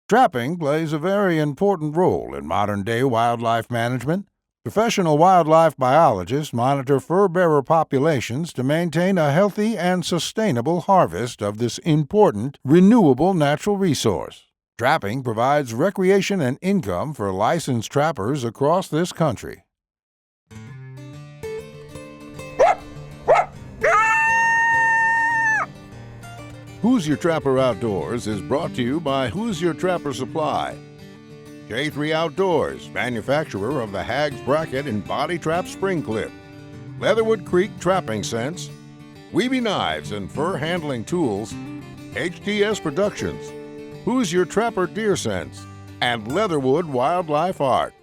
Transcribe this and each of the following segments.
Trapping plays a very important role in modern-day wildlife management. Professional wildlife biologists monitor fur-bearer populations to maintain a healthy and sustainable harvest of this important, renewable natural resource. Trapping provides recreation and income for licensed trappers across this country. Hoosier Trapper Outdoors is brought to you by Hoosier Trapper Supply. J3 Outdoors, manufacturer of the Hags Bracket and Body Trap Spring Clip. Leatherwood Creek Trapping Scents. Weeby Knives and Fur Handling Tools. HTS Productions. Hoosier Trapper Deer Scents. And Leatherwood Wildlife Art.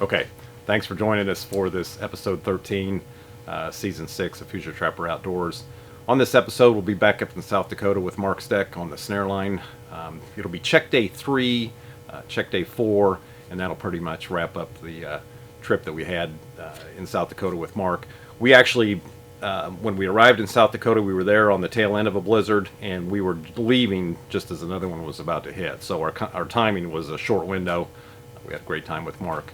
Okay, thanks for joining us for this episode 13, season 6 of Hoosier Trapper Outdoors. On this episode, we'll be back up in South Dakota with Mark Steck on the snare line. It'll be check day 3, check day 4, and that'll pretty much wrap up the trip that we had in South Dakota with Mark. We actually, when we arrived in South Dakota, we were there on the tail end of a blizzard, and we were leaving just as another one was about to hit. So our timing was a short window. We had a great time with Mark.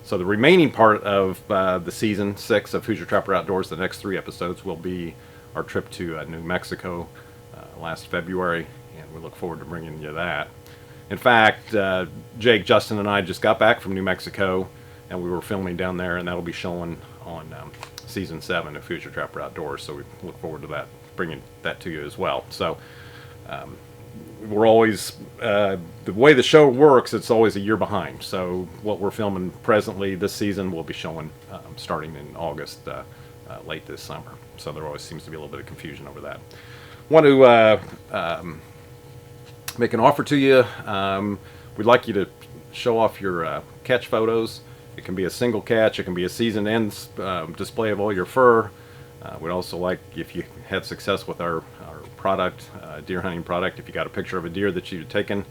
So the remaining part of the season 6 of Hoosier Trapper Outdoors, the next 3 episodes, will be our trip to New Mexico last February, and we look forward to bringing you that. In fact, Jake, Justin, and I just got back from New Mexico, and we were filming down there, and that'll be showing on season 7 of Hoosier Trapper Outdoors, so we look forward to that, bringing that to you as well. So we're always, the way the show works, it's always a year behind. So what we're filming presently this season will be showing starting in August, late this summer. So there always seems to be a little bit of confusion over that. Want to make an offer to you. We'd like you to show off your catch photos. It can be a single catch. It can be a season end display of all your fur. We'd also like, if you had success with our product, deer hunting product, if you got a picture of a deer that you've taken,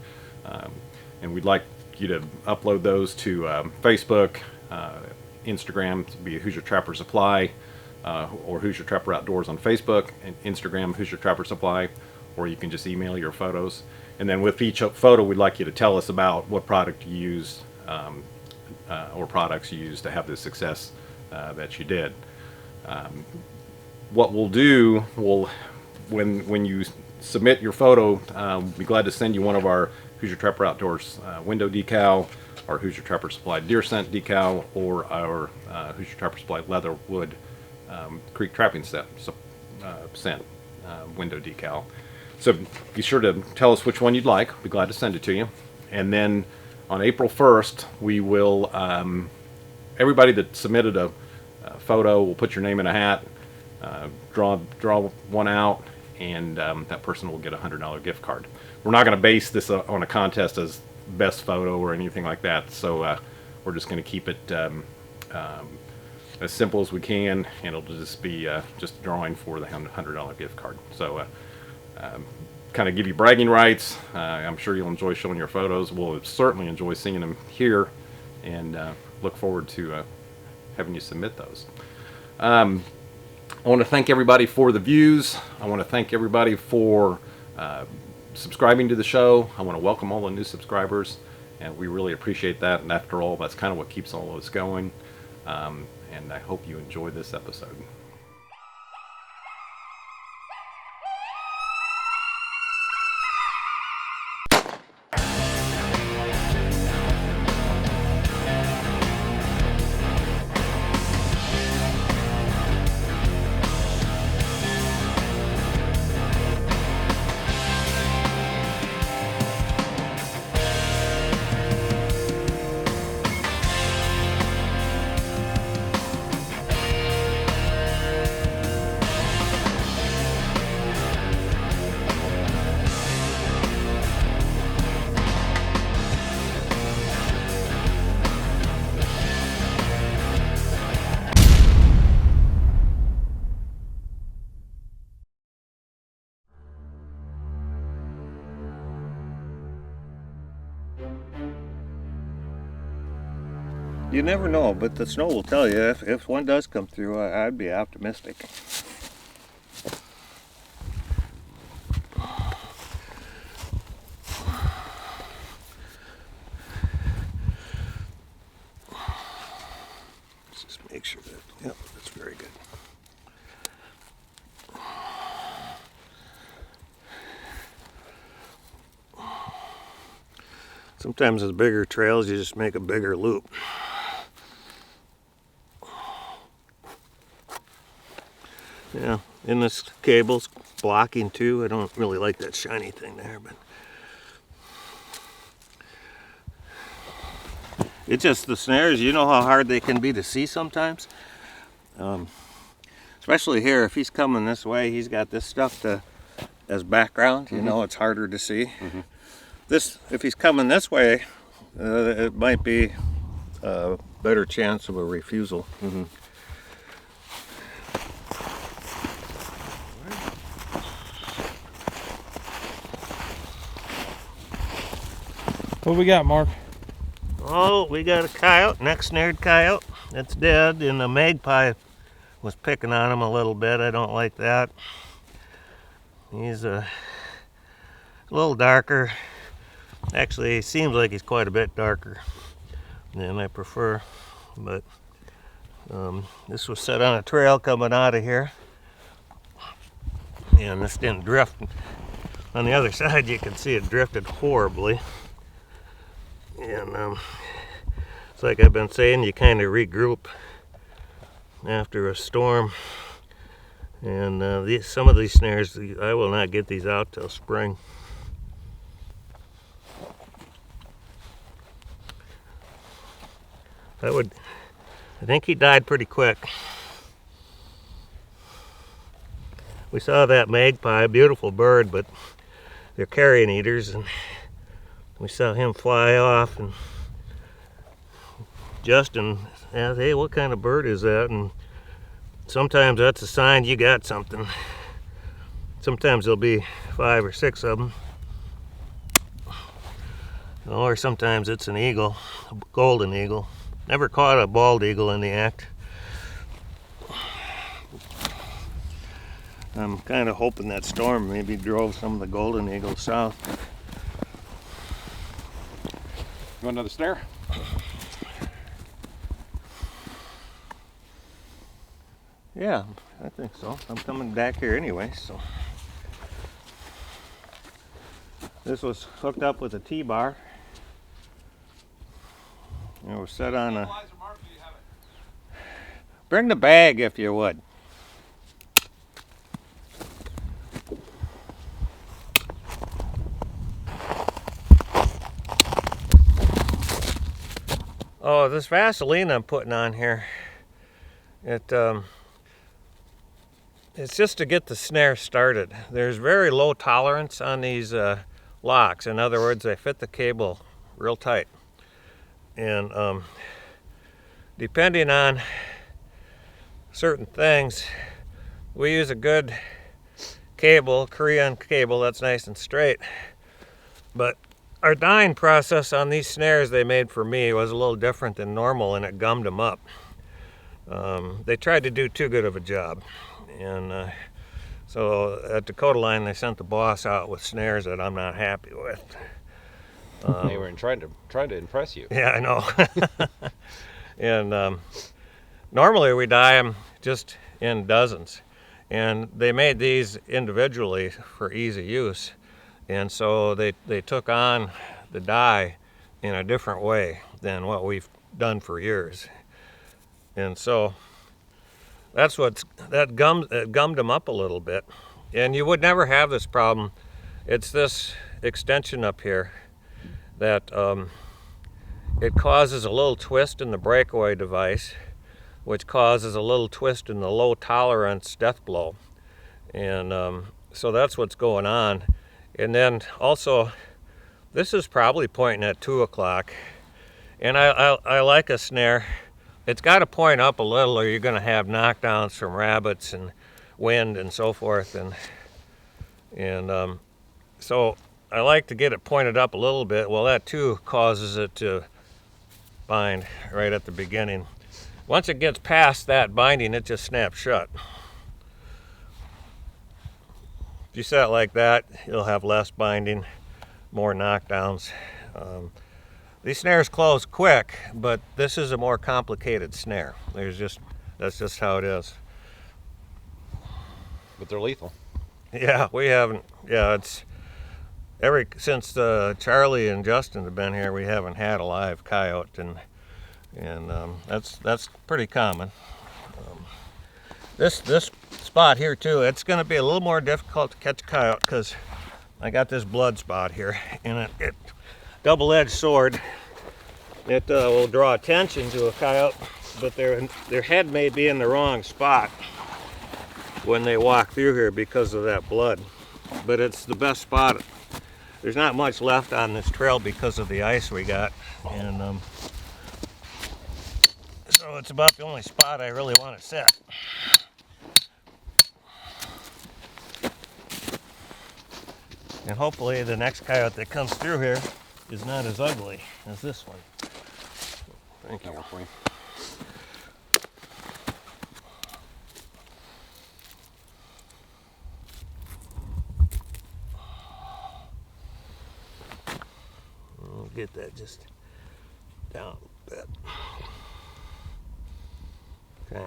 and we'd like you to upload those to Facebook, Instagram, to be Hoosier Trapper Supply, or Hoosier Trapper Outdoors on Facebook, and Instagram Hoosier Trapper Supply, or you can just email your photos. And then with each photo, we'd like you to tell us about what product you used, or products you used to have the success that you did. What we'll do, when you submit your photo, we'll be glad to send you one of our Hoosier Trapper Outdoors window decal, our Hoosier Trapper Supply deer scent decal, or our Hoosier Trapper Supply Leatherwood Creek Trapping scent window decal. So be sure to tell us which one you'd like. We'll be glad to send it to you. And then on April 1st, we will, everybody that submitted a photo, we'll put your name in a hat, draw one out, and that person will get a $100 gift card. We're not going to base this on a contest as best photo or anything like that, so we're just going to keep it as simple as we can, and it'll just be just a drawing for the $100 gift card. So kind of give you bragging rights. I'm sure you'll enjoy showing your photos. We'll certainly enjoy seeing them here, and look forward to having you submit those. I want to thank everybody for the views. I want to thank everybody for subscribing to the show. I want to welcome all the new subscribers, and we really appreciate that. And after all, that's kind of what keeps all of us going. And I hope you enjoy this episode. You never know, but the snow will tell you. If one does come through, I'd be optimistic. Sometimes with bigger trails, you just make a bigger loop. Yeah, and this cable's blocking too. I don't really like that shiny thing there, but it's just the snares, you know how hard they can be to see sometimes? Especially here, if he's coming this way, he's got this stuff as background, you know, it's harder to see. This, if he's coming this way, it might be a better chance of a refusal. What we got, Mark? Oh, we got a coyote, neck-snared coyote. It's dead, and the magpie was picking on him a little bit. I don't like that. He's a little darker. Actually, he seems like he's quite a bit darker than I prefer. But this was set on a trail coming out of here. And this didn't drift. On the other side, you can see it drifted horribly. And it's like I've been saying, you kind of regroup after a storm. And some of these snares, I will not get these out till spring. I think he died pretty quick. We saw that magpie, beautiful bird, but they're carrion eaters, and we saw him fly off, and Justin asked, "Hey, what kind of bird is that?" And sometimes that's a sign you got something. Sometimes there'll be 5 or 6 of them. Or sometimes it's an eagle, a golden eagle. Never caught a bald eagle in the act. I'm kind of hoping that storm maybe drove some of the golden eagles south. You want another snare? Yeah, I think so. I'm coming back here anyway, so. This was hooked up with a T-bar. And we're set on a... Bring the bag if you would. Oh, this Vaseline I'm putting on here, it's just to get the snare started. There's very low tolerance on these locks. In other words, they fit the cable real tight. And depending on certain things, we use a good cable, Korean cable that's nice and straight. But our dyeing process on these snares they made for me was a little different than normal, and it gummed them up. They tried to do too good of a job. And so at Dakota Line, they sent the boss out with snares that I'm not happy with. They were trying to impress you. Yeah, I know. And normally we dye them just in dozens. And they made these individually for easy use. And so they took on the dye in a different way than what we've done for years. And so that gummed them up a little bit. And you would never have this problem. It's this extension up here that it causes a little twist in the breakaway device, which causes a little twist in the low tolerance death blow. And so that's what's going on. And then also, this is probably pointing at 2 o'clock. And I like a snare. It's got to point up a little, or you're going to have knockdowns from rabbits and wind and so forth. And so I like to get it pointed up a little bit. Well, that too causes it to bind right at the beginning. Once it gets past that binding, it just snaps shut. If you set it like that, you'll have less binding, more knockdowns. These snares close quick, but this is a more complicated snare. That's just how it is. But they're lethal. Yeah, we haven't. Yeah, since Charlie and Justin have been here, we haven't had a live coyote, and that's pretty common. This spot here too, it's going to be a little more difficult to catch a coyote because I got this blood spot here, and it double-edged sword. It will draw attention to a coyote, but their head may be in the wrong spot when they walk through here because of that blood. But it's the best spot. There's not much left on this trail because of the ice we got, and so it's about the only spot I really want to sit. And hopefully the next coyote that comes through here is not as ugly as this one. Thank you. We'll get that just down a bit. Okay.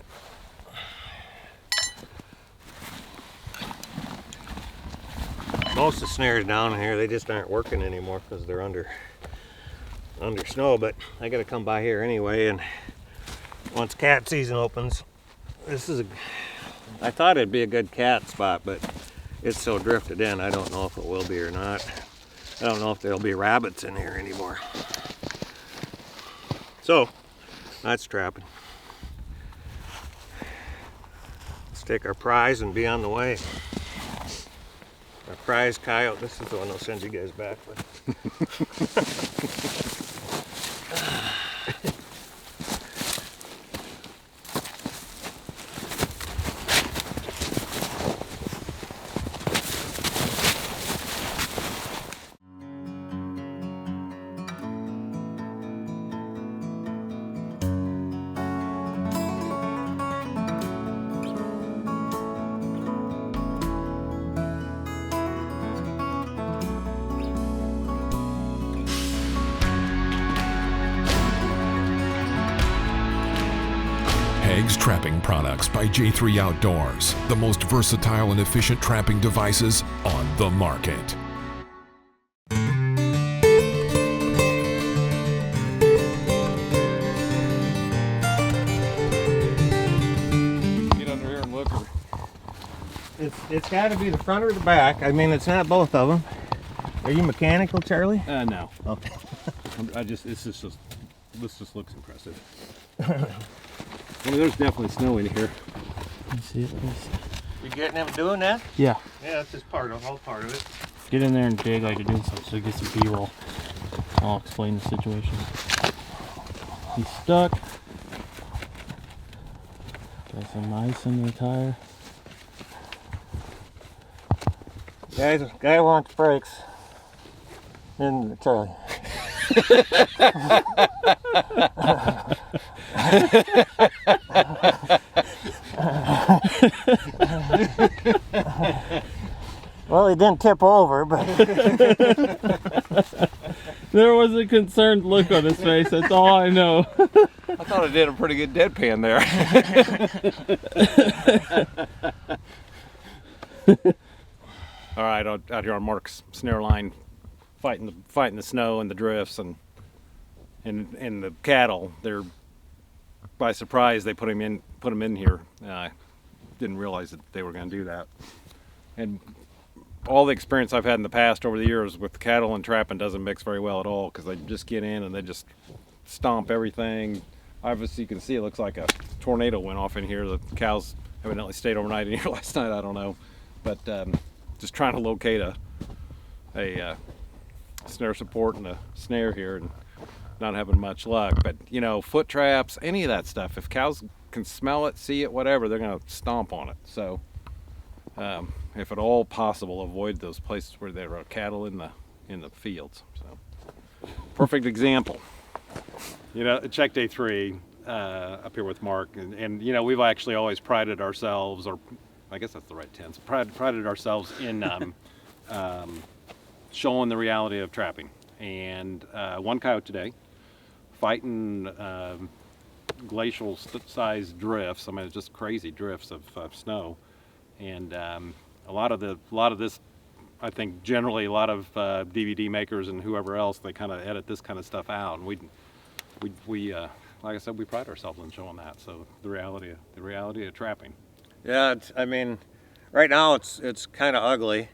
Most of the snares down here, they just aren't working anymore because they're under snow, but I gotta come by here anyway, and once cat season opens, I thought it'd be a good cat spot, but it's so drifted in, I don't know if it will be or not. I don't know if there'll be rabbits in here anymore. So, that's trapping. Let's take our prize and be on the way. Our prize coyote, this is the one I'll send you guys back with. Hags Trapping Products by J3 Outdoors, the most versatile and efficient trapping devices on the market. Get under here and look. It's got to be the front or the back. I mean, it's not both of them. Are you mechanical, Charlie? No. Okay. This just looks impressive. I mean, there's definitely snow in here. Let me see it, please. You getting him doing that? Yeah. Yeah, that's just all part of it. Get in there and dig like you're doing something so you get some B-roll. I'll explain the situation. He's stuck. Got some ice in the tire. Guy wants brakes. And Charlie. Well, he didn't tip over, but There was a concerned look on his face, that's all I know. I thought I did a pretty good deadpan there. All right, out here on Mark's snare line, fighting the snow and the drifts and the cattle. They're by surprise they put him in here. Didn't realize that they were going to do that. And all the experience I've had in the past over the years with cattle and trapping doesn't mix very well at all because they just get in and they just stomp everything. Obviously, you can see it looks like a tornado went off in here. The cows evidently stayed overnight in here last night. I don't know, but just trying to locate a snare support and a snare here and not having much luck. But you know, foot traps, any of that stuff, if cows can smell it, see it, whatever, they're going to stomp on it. So if at all possible, avoid those places where there are cattle in the fields. So perfect example. You know, check day 3 up here with Mark, and you know, we've actually always prided ourselves, or I guess that's the right tense, prided ourselves in showing the reality of trapping. And one coyote today fighting glacial sized drifts. I mean, it's just crazy drifts of snow, and a lot of this I think generally a lot of DVD makers and whoever else, they kind of edit this kind of stuff out, and we like I said, we pride ourselves on showing that. So the reality of trapping. Yeah, I mean, right now it's kind of ugly,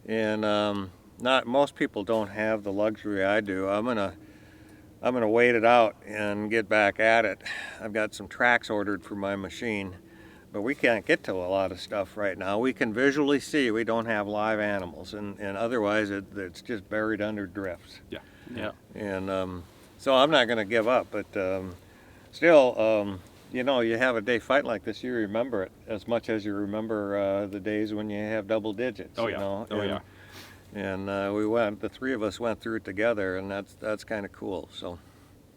and not most people don't have the luxury I do. I'm gonna wait it out and get back at it. I've got some tracks ordered for my machine, but we can't get to a lot of stuff right now. We can visually see we don't have live animals, and otherwise it's just buried under drifts. Yeah. Yeah. And so I'm not going to give up, but still, you know, you have a day fight like this, you remember it as much as you remember the days when you have double digits. Oh you yeah. know? Oh yeah. And the three of us went through it together, and that's kind of cool. So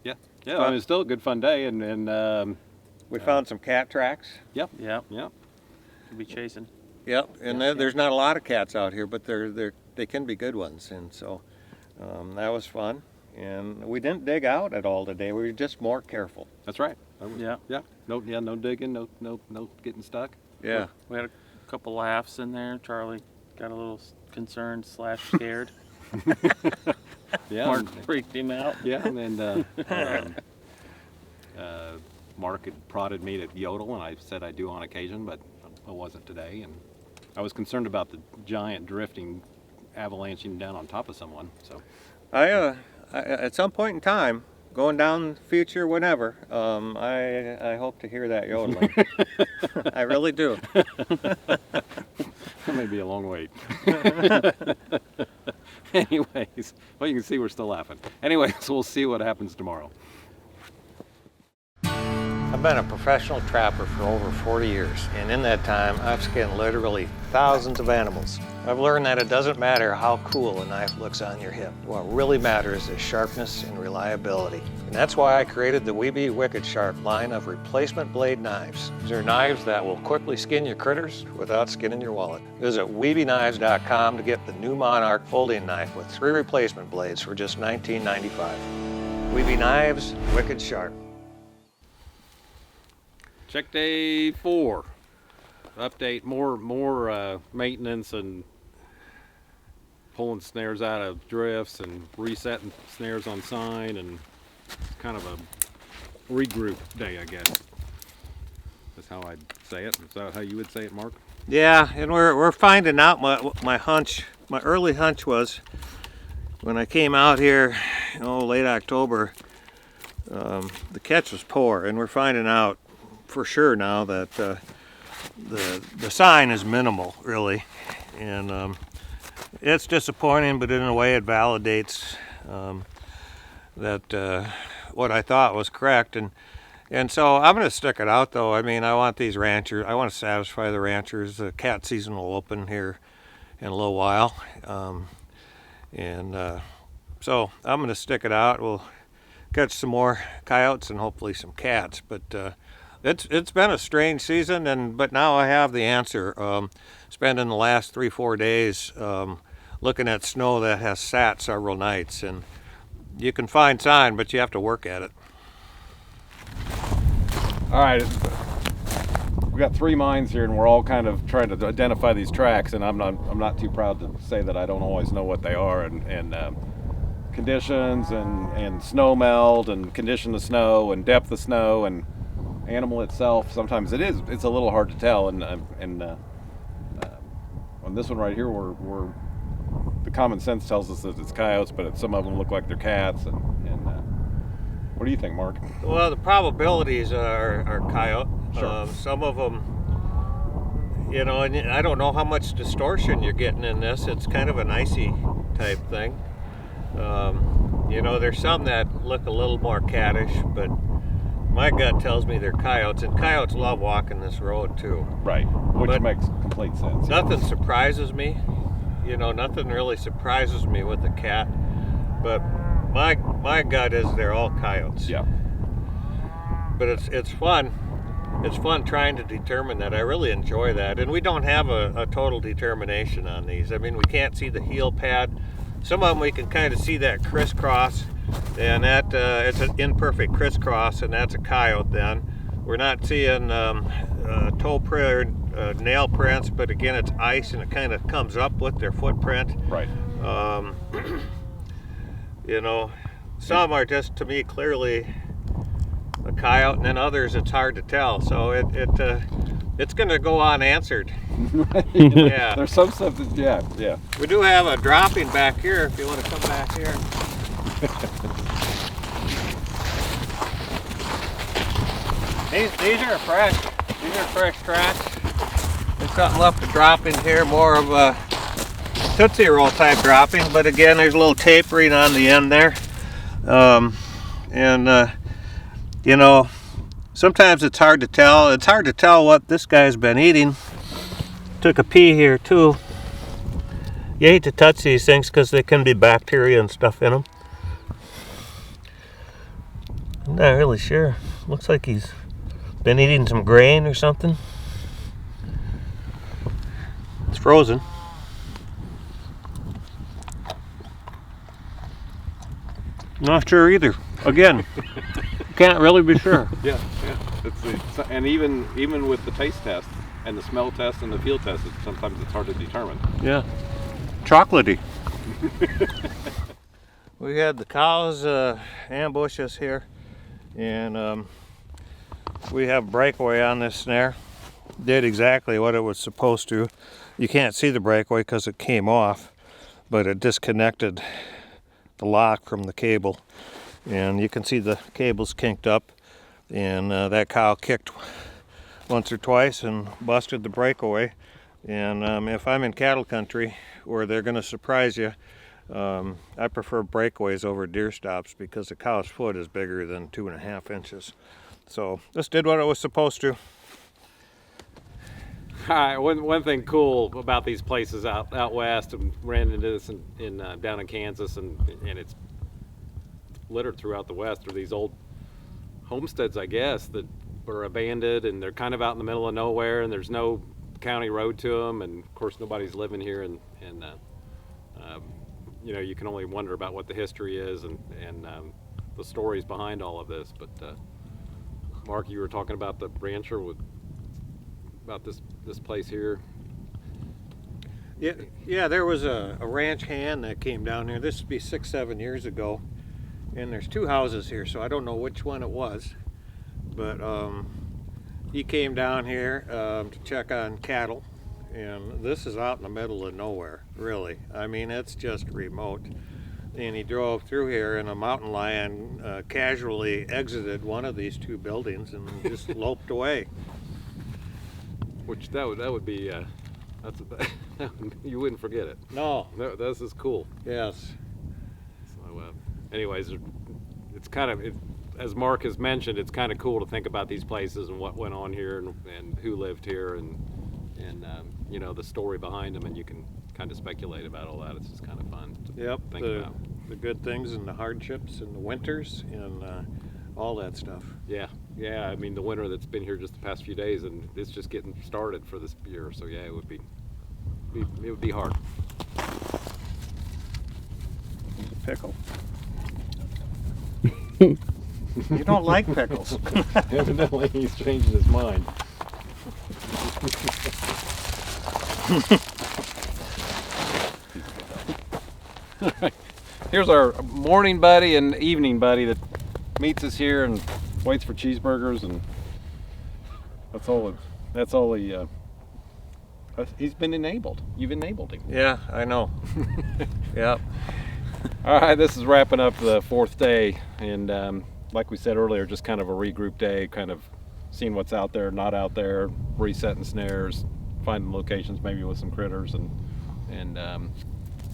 Yeah. Yeah. I mean, it's still a good fun day, and we found some cat tracks. Yep. yeah. Could be chasing. Yep, and there's not a lot of cats out here, but they can be good ones, and so that was fun. And we didn't dig out at all today. We were just more careful. That's right. Yeah. Yeah. No digging. No getting stuck. Yeah. We had a couple laughs in there. Charlie got a little concerned / scared. Yeah. Mark freaked him out. Yeah, and then Mark had prodded me to yodel, and I said I do on occasion, but I wasn't today. And I was concerned about the giant drifting, avalanching down on top of someone. So I at some point in time, going down the future, whenever, I hope to hear that yodeling. I really do. that may be a long wait. Anyways, well, you can see we're still laughing. Anyways, we'll see what happens tomorrow. I've been a professional trapper for over 40 years, and in that time, I've skinned literally thousands of animals. I've learned that it doesn't matter how cool a knife looks on your hip. What really matters is sharpness and reliability. And that's why I created the Weeby Wicked Sharp line of replacement blade knives. These are knives that will quickly skin your critters without skinning your wallet. Visit WeebyKnives.com to get the new Monarch folding knife with 3 replacement blades for just $19.95. Weeby Knives, Wicked Sharp. Check day 4. Update, more maintenance and pulling snares out of drifts and resetting snares on sign, and it's kind of a regroup day, I guess. That's how I'd say it. Is that how you would say it, Mark? Yeah, and we're finding out my hunch. My early hunch was when I came out here, late October, the catch was poor, and we're finding out for sure now that the sign is minimal, really, and it's disappointing, but in a way it validates that what I thought was correct, and so I'm going to stick it out, though. I mean, I want these ranchers, I want to satisfy the ranchers. The cat season will open here in a little while, so I'm going to stick it out. We'll catch some more coyotes and hopefully some cats, but it's been a strange season, but now I have the answer. Spending the last 3-4 days looking at snow that has sat several nights, and you can find sign, but you have to work at it. All right, we got 3 mines here, and we're all kind of trying to identify these tracks, and I'm not too proud to say that I don't always know what they are, and conditions and snow melt and condition of snow and depth of snow and animal itself. Sometimes it's a little hard to tell, and on this one right here, we're the common sense tells us that it's coyotes, but some of them look like they're cats. And what do you think, Mark? Well, the probabilities are coyote. Sure. Some of them, and I don't know how much distortion you're getting in this. It's kind of an icy type thing. There's some that look a little more cattish, but my gut tells me they're coyotes, and coyotes love walking this road too. Right, which But makes complete sense. Nothing surprises me. Nothing really surprises me with the cat, but my gut is they're all coyotes. Yeah. But it's fun. It's fun trying to determine that. I really enjoy that, and we don't have a total determination on these. I mean, we can't see the heel pad. Some of them we can kind of see that crisscross, and that it's an imperfect crisscross, and that's a coyote then. We're not seeing toe print, nail prints, but again, it's ice and it kind of comes up with their footprint. Right. You know, some are just, to me, clearly a coyote, and then others it's hard to tell. So it's going to go unanswered. Yeah. There's some stuff that, yeah. We do have a dropping back here if you want to come back here. These are fresh. These are fresh tracks. There's something left to drop in here, more of a Tootsie Roll type dropping, but again, there's a little tapering on the end there. You know, sometimes it's hard to tell. It's hard to tell what this guy's been eating. Took a pee here too. You hate to touch these things because there can be bacteria and stuff in them. I'm not really sure. Looks like he's been eating some grain or something. It's frozen. Not sure either. Again, can't really be sure. Yeah. And even with the taste test and the smell test and the feel test, sometimes it's hard to determine. Yeah. Chocolatey. We had the cows ambush us here, and we have breakaway on this snare. Did exactly what it was supposed to. You can't see the breakaway because it came off, but it disconnected the lock from the cable, and you can see the cables kinked up, and that cow kicked once or twice and busted the breakaway. And if I'm in cattle country where they're going to surprise you, I prefer breakaways over deer stops because the cow's foot is bigger than 2.5 inches. So this did what it was supposed to. All right, one thing cool about these places out west, and ran into this in down in Kansas, and it's littered throughout the West, are these old homesteads, I guess, that were abandoned, and they're kind of out in the middle of nowhere, and there's no county road to them, and of course nobody's living here, and you know, you can only wonder about what the history is and the stories behind all of this. But Mark, you were talking about the rancher about this place here. Yeah, there was a ranch hand that came down here. This would be 6-7 years ago, and there's 2 houses here, so I don't know which one it was, but he came down here to check on cattle, and this is out in the middle of nowhere, really. I mean, it's just remote. And he drove through here, and a mountain lion casually exited one of these 2 buildings and just loped away. Which that would be you wouldn't forget it. No. This is cool. Yes. So, anyways, it's kind of, as Mark has mentioned, it's kind of cool to think about these places and what went on here and who lived here and you know, the story behind them, and you can kind of speculate about all that. It's just kind of fun to think about. The good things and the hardships and the winters and all that stuff. Yeah. I mean, the winter that's been here just the past few days, and it's just getting started for this year. So yeah, it would be hard. It's a pickle. You don't like pickles. Evidently, he's changing his mind. Here's our morning buddy and evening buddy that meets us here and waits for cheeseburgers, and that's all he's been enabled. You've enabled him. Yeah, I know. Yep. All right, this is wrapping up the 4th day, and like we said earlier, just kind of a regroup day, kind of seeing what's out there, not out there, resetting snares, finding locations maybe with some critters, and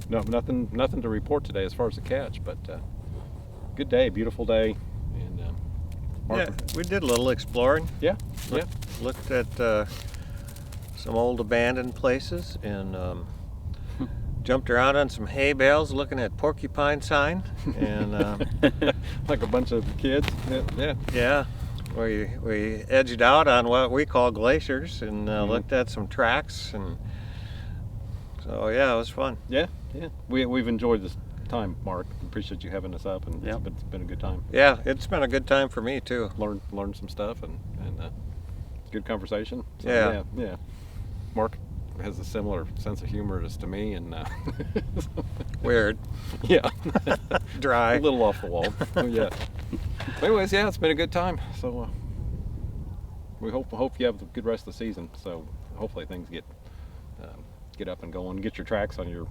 no, nothing to report today as far as the catch, but good day, beautiful day, and yeah, we did a little exploring. Yeah. Looked at some old abandoned places and jumped around on some hay bales looking at porcupine sign and like a bunch of kids. Yeah. We edged out on what we call glaciers and looked at some tracks, and so yeah, it was fun. Yeah. We've enjoyed this time, Mark. Appreciate you having us up, and Yep. it's been a good time. Yeah, it's been a good time for me too. Learn some stuff, and it's a good conversation. So, yeah. Mark has a similar sense of humor as to me, and Weird. yeah, Dry. a little off the wall. Yeah. But anyways, yeah, it's been a good time. So we hope you have a good rest of the season. So hopefully things get up and going. Get your tracks on your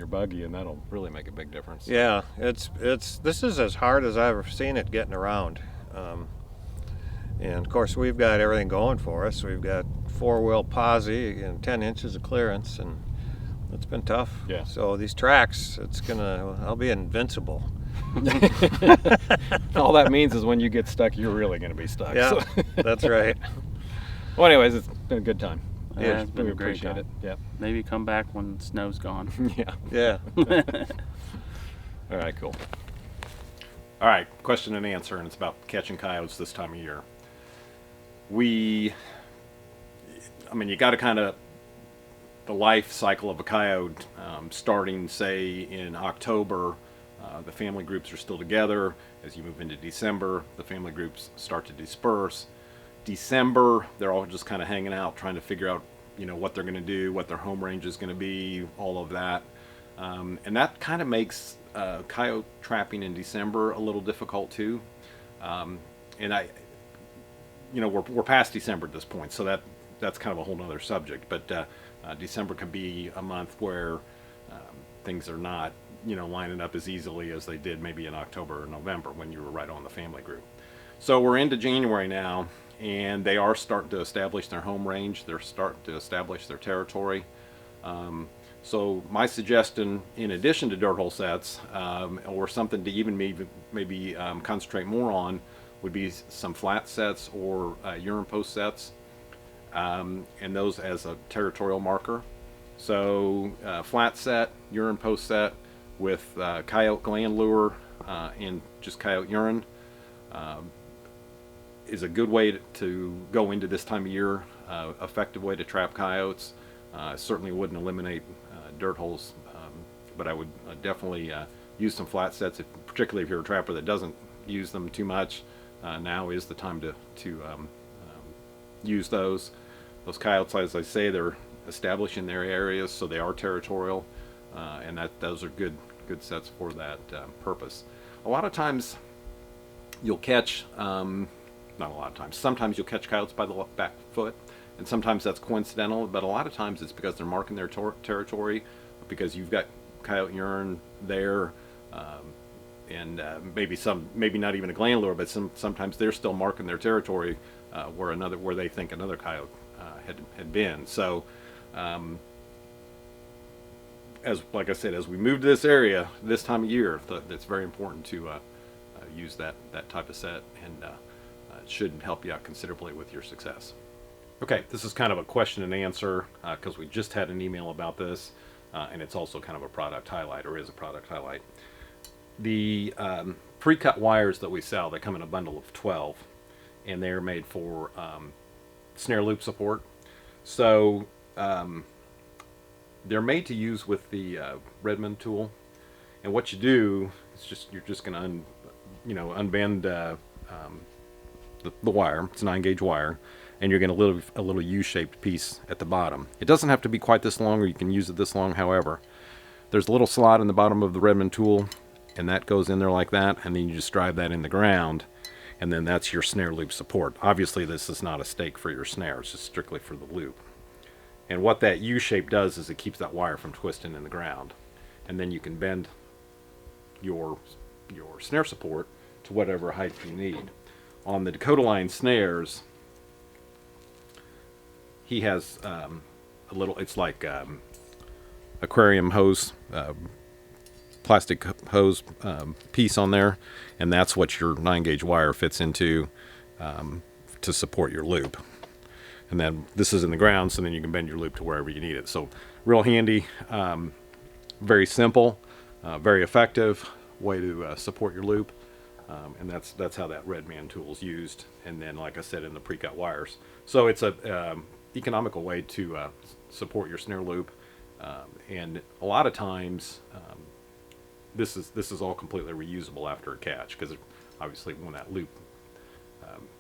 buggy, and that'll really make a big difference. Yeah, this is as hard as I've ever seen it getting around. And of course we've got everything going for us. We've got 4-wheel posi and 10 inches of clearance, and it's been tough. Yeah. So these tracks, I'll be invincible. All that means is when you get stuck, you're really going to be stuck. Yeah, So. that's right. Well, anyways, it's been a good time. Yeah, it's been we a great appreciate time. it. Yeah. Maybe come back when the snow's gone. Yeah. Yeah. All right, cool. All right, question and answer, and it's about catching coyotes this time of year. You got to kind of the life cycle of a coyote, starting, say, in October. The family groups are still together. As you move into December, the family groups start to disperse. December, they're all just kind of hanging out, trying to figure out, what they're going to do, what their home range is going to be, all of that. And that kind of makes coyote trapping in December a little difficult too. We're past December at this point, so that's kind of a whole other subject. But December can be a month where things are not, lining up as easily as they did maybe in October or November when you were right on the family group. So we're into January now, and they are starting to establish their home range. They're starting to establish their territory. So my suggestion, in addition to dirt hole sets, or something to even maybe concentrate more on, would be some flat sets or urine post sets, and those as a territorial marker. So flat set, urine post set with coyote gland lure and just coyote urine is a good way to go into this time of year, effective way to trap coyotes. Certainly wouldn't eliminate dirt holes, but I would definitely use some flat sets, particularly if you're a trapper that doesn't use them too much. Now is the time to use those. Those coyotes, as I say, they're establishing their areas, so they are territorial, and those are good sets for that purpose. A lot of times you'll catch, not a lot of times, sometimes you'll catch coyotes by the back foot, and sometimes that's coincidental, but a lot of times it's because they're marking their territory, because you've got coyote urine there, and maybe not even a gland lure, but sometimes they're still marking their territory where they think another coyote had been. So, like I said, as we move to this area this time of year, it's very important to use that type of set, and it should help you out considerably with your success. Okay, this is kind of a question and answer because we just had an email about this, and it's also kind of a product highlight, or is a product highlight. The pre-cut wires that we sell, they come in a bundle of 12, and they're made for snare loop support. So they're made to use with the Redmond tool, and what you do is you're just going to unbend the wire. It's a 9-gauge wire, and you're going to leave a little U-shaped piece at the bottom. It doesn't have to be quite this long, or you can use it this long. However, there's a little slot in the bottom of the Redmond tool, and that goes in there like that, and then you just drive that in the ground, and then that's your snare loop support. Obviously, this is not a stake for your snare. It's just strictly for the loop. And what that U-shape does is it keeps that wire from twisting in the ground, and then you can bend your snare support to whatever height you need. On the Dakota Line snares, he has a little, it's like aquarium hose, plastic hose piece on there, and that's what your 9-gauge wire fits into to support your loop. And then this is in the ground, so then you can bend your loop to wherever you need it. So real handy, very simple, very effective way to support your loop. And that's how that Redman tool is used. And then, like I said, in the pre-cut wires. So it's a economical way to support your snare loop. And a lot of times, this is all completely reusable after a catch, because obviously when that loop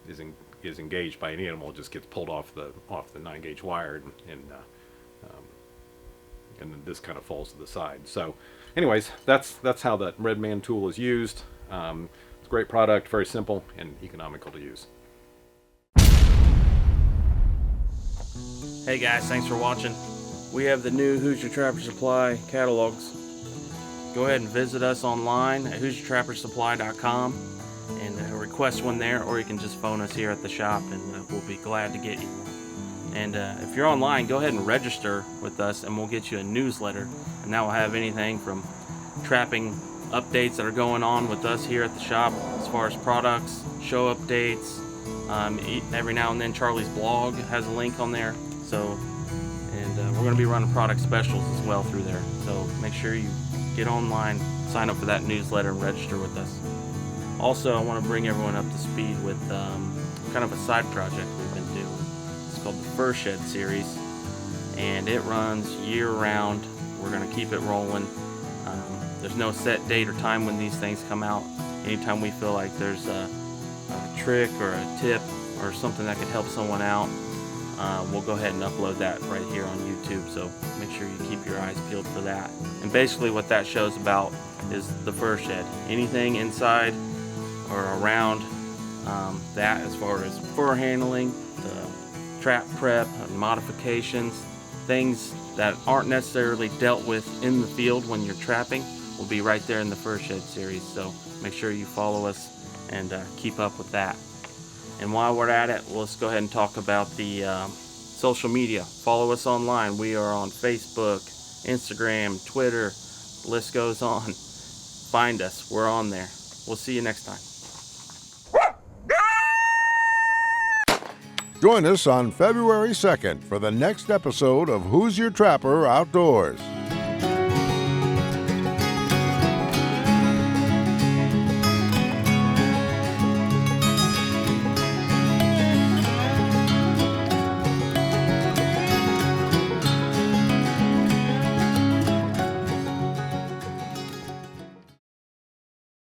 is engaged by an animal, it just gets pulled off the 9-gauge wire, and then this kind of falls to the side. So anyways, that's how that Redman tool is used. It's a great product, very simple and economical to use. Hey guys, thanks for watching. We have the new Hoosier Trapper Supply catalogs. Go ahead and visit us online at HoosierTrapperSupply.com and request one there, or you can just phone us here at the shop and we'll be glad to get you. And if you're online, go ahead and register with us and we'll get you a newsletter, and that will have anything from trapping updates that are going on with us here at the shop as far as products, show updates. Every now and then Charlie's blog has a link on there. So, and we're going to be running product specials as well through there. So make sure you get online, sign up for that newsletter, and register with us. Also, I want to bring everyone up to speed with kind of a side project we've been doing. It's called the Fur Shed series, and it runs year-round. We're going to keep it rolling. There's no set date or time when these things come out. Anytime we feel like there's a trick or a tip or something that could help someone out, we'll go ahead and upload that right here on YouTube, so make sure you keep your eyes peeled for that. And basically what that show's about is the fur shed. Anything inside or around that, as far as fur handling, the trap prep, and modifications, things that aren't necessarily dealt with in the field when you're trapping, will be right there in the Fur Shed series. So make sure you follow us and keep up with that. And while we're at it, let's go ahead and talk about the social media. Follow us online. We are on Facebook, Instagram, Twitter, the list goes on. Find us. We're on there. We'll see you next time. Join us on February 2nd for the next episode of Who's Your Trapper Outdoors.